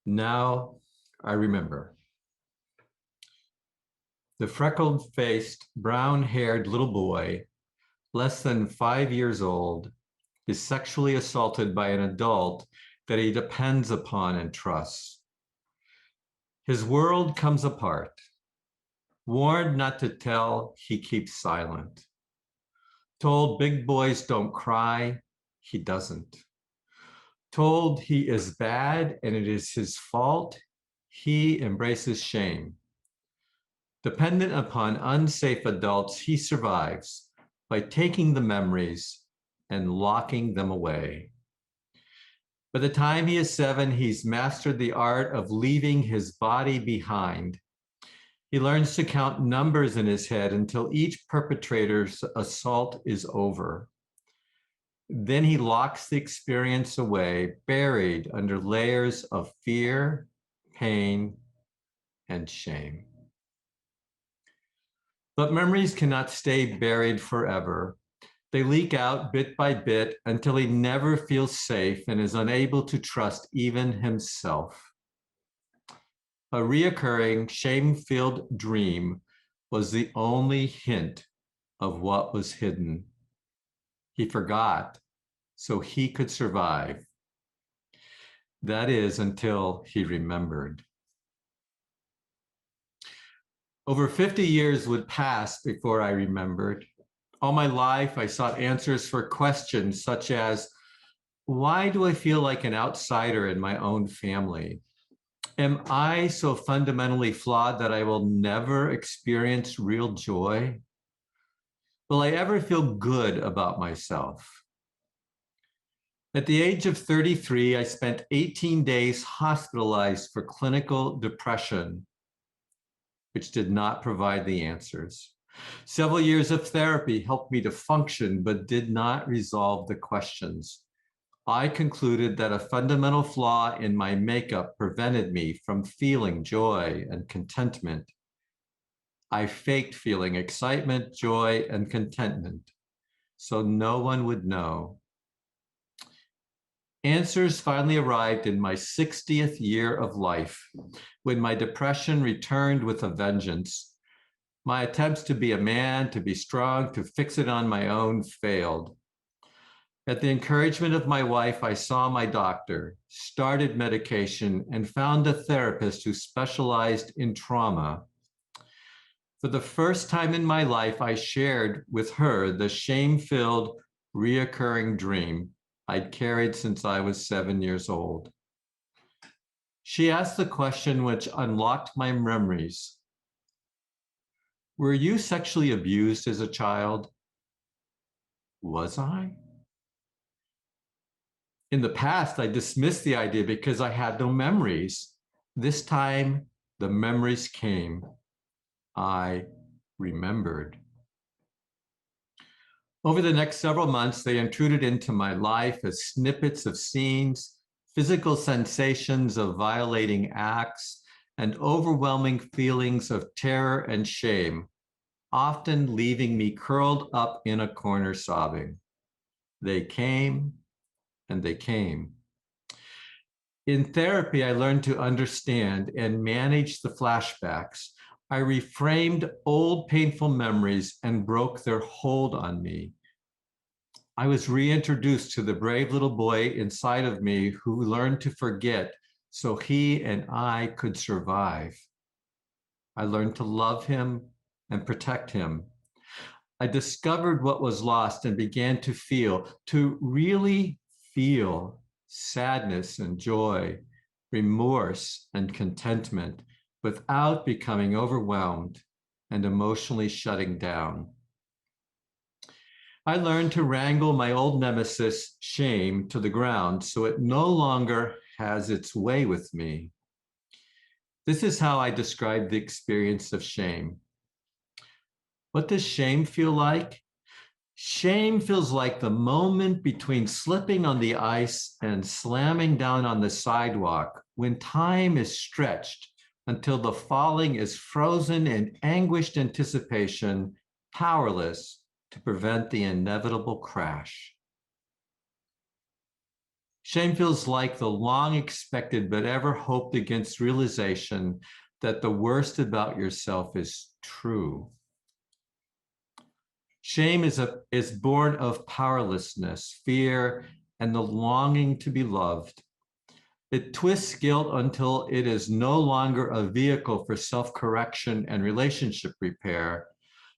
Now I remember. The freckled-faced, brown-haired little boy, less than 5 years old, is sexually assaulted by an adult that he depends upon and trusts. His world comes apart. Warned not to tell, he keeps silent. Told big boys don't cry, he doesn't. Told he is bad and it is his fault, he embraces shame. Dependent upon unsafe adults, he survives by taking the memories and locking them away. By the time he is 7, he's mastered the art of leaving his body behind. He learns to count numbers in his head until each perpetrator's assault is over. Then he locks the experience away, buried under layers of fear, pain, and shame. But memories cannot stay buried forever. They leak out bit by bit until he never feels safe and is unable to trust even himself. A reoccurring, shame-filled dream was the only hint of what was hidden. He forgot so he could survive. That is, until he remembered. Over 50 years would pass before I remembered. All my life, I sought answers for questions such as, why do I feel like an outsider in my own family? Am I so fundamentally flawed that I will never experience real joy? Will I ever feel good about myself? At the age of 33, I spent 18 days hospitalized for clinical depression, which did not provide the answers. Several years of therapy helped me to function, but did not resolve the questions. I concluded that a fundamental flaw in my makeup prevented me from feeling joy and contentment. I faked feeling excitement, joy, and contentment, so no one would know. Answers finally arrived in my 60th year of life, when my depression returned with a vengeance. My attempts to be a man, to be strong, to fix it on my own failed. At the encouragement of my wife, I saw my doctor, started medication, and found a therapist who specialized in trauma. For the first time in my life, I shared with her the shame-filled, reoccurring dream I'd carried since I was 7 years old. She asked the question which unlocked my memories. Were you sexually abused as a child? Was I? In the past, I dismissed the idea because I had no memories. This time, the memories came. I remembered. Over the next several months, they intruded into my life as snippets of scenes, physical sensations of violating acts, and overwhelming feelings of terror and shame, often leaving me curled up in a corner sobbing. They came and they came. In therapy, I learned to understand and manage the flashbacks. I reframed old painful memories and broke their hold on me. I was reintroduced to the brave little boy inside of me who learned to forget so he and I could survive. I learned to love him and protect him. I discovered what was lost and began to really feel sadness and joy, remorse and contentment without becoming overwhelmed and emotionally shutting down. I learned to wrangle my old nemesis, shame, to the ground so it no longer has its way with me. This is how I describe the experience of shame. What does shame feel like? Shame feels like the moment between slipping on the ice and slamming down on the sidewalk when time is stretched until the falling is frozen in anguished anticipation, powerless to prevent the inevitable crash. Shame feels like the long expected but ever hoped against realization that the worst about yourself is true. Shame is born of powerlessness, fear, and the longing to be loved. It twists guilt until it is no longer a vehicle for self-correction and relationship repair,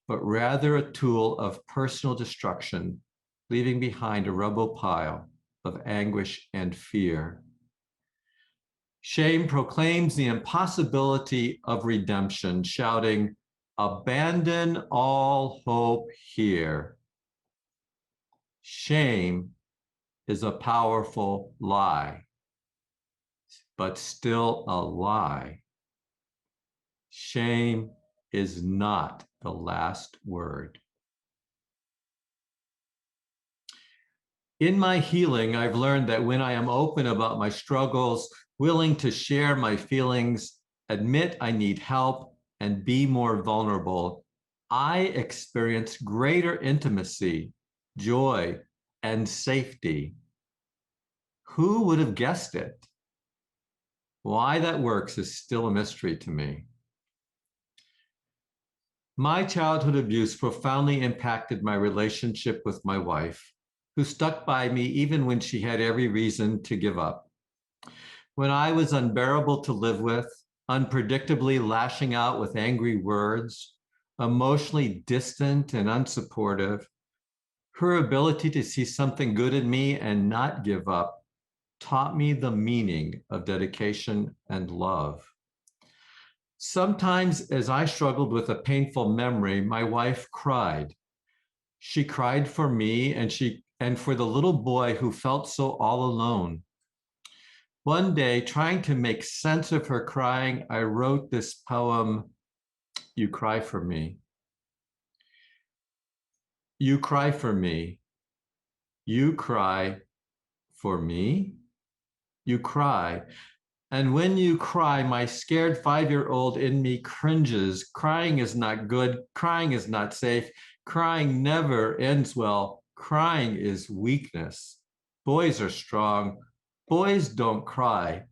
but rather a tool of personal destruction, leaving behind a rubble pile of anguish and fear. Shame proclaims the impossibility of redemption, shouting, "Abandon all hope here." Shame is a powerful lie, but still a lie. Shame is not the last word. In my healing, I've learned that when I am open about my struggles, willing to share my feelings, admit I need help, and be more vulnerable, I experience greater intimacy, joy, and safety. Who would have guessed it? Why that works is still a mystery to me. My childhood abuse profoundly impacted my relationship with my wife, who stuck by me even when she had every reason to give up. When I was unbearable to live with, unpredictably lashing out with angry words, emotionally distant and unsupportive, her ability to see something good in me and not give up taught me the meaning of dedication and love. Sometimes, as I struggled with a painful memory, my wife cried. She cried for me and for the little boy who felt so all alone. One day, trying to make sense of her crying, I wrote this poem, "You Cry for Me." You cry for me. You cry for me. You cry. And when you cry, my scared 5-year-old in me cringes. Crying is not good. Crying is not safe. Crying never ends well. Crying is weakness. Boys are strong. Boys don't cry.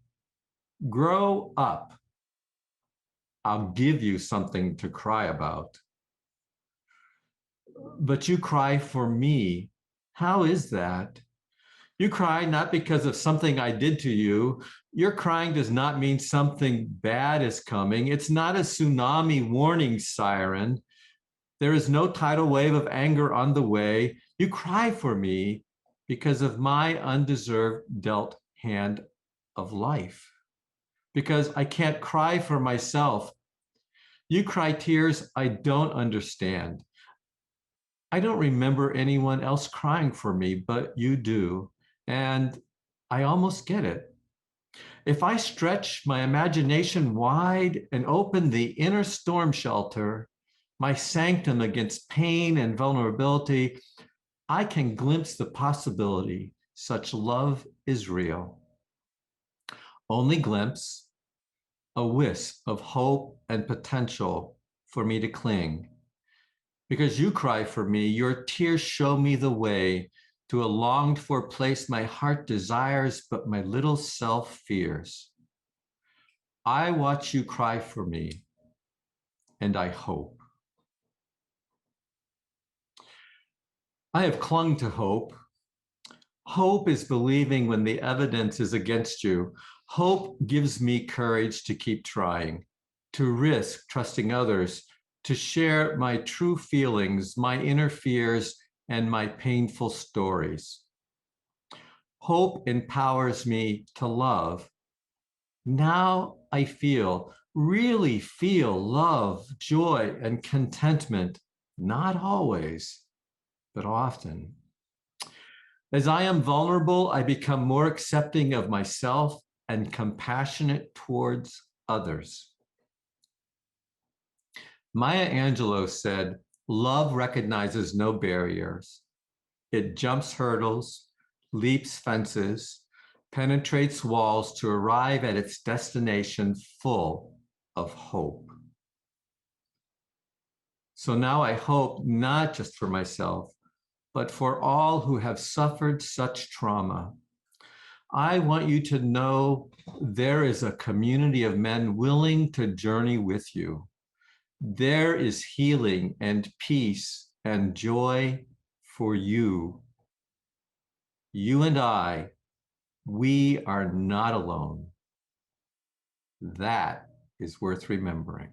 Grow up. I'll give you something to cry about. But you cry for me. How is that? You cry not because of something I did to you. Your crying does not mean something bad is coming. It's not a tsunami warning siren. There is no tidal wave of anger on the way. You cry for me because of my undeserved dealt hand of life. Because I can't cry for myself. You cry tears I don't understand. I don't remember anyone else crying for me, but you do. And I almost get it. If I stretch my imagination wide and open the inner storm shelter, my sanctum against pain and vulnerability, I can glimpse the possibility such love is real. Only glimpse, a wisp of hope and potential for me to cling. Because you cry for me, your tears show me the way to a longed for place my heart desires, but my little self fears. I watch you cry for me, and I hope. I have clung to hope. Hope is believing when the evidence is against you. Hope gives me courage to keep trying, to risk trusting others, to share my true feelings, my inner fears, and my painful stories. Hope empowers me to love. Now I really feel love, joy, and contentment, not always, but often. As I am vulnerable, I become more accepting of myself and compassionate towards others. Maya Angelou said, "Love recognizes no barriers. It jumps hurdles, leaps fences, penetrates walls to arrive at its destination full of hope." So now I hope not just for myself, but for all who have suffered such trauma. I want you to know there is a community of men willing to journey with you. There is healing and peace and joy for you. You and I, we are not alone. That is worth remembering.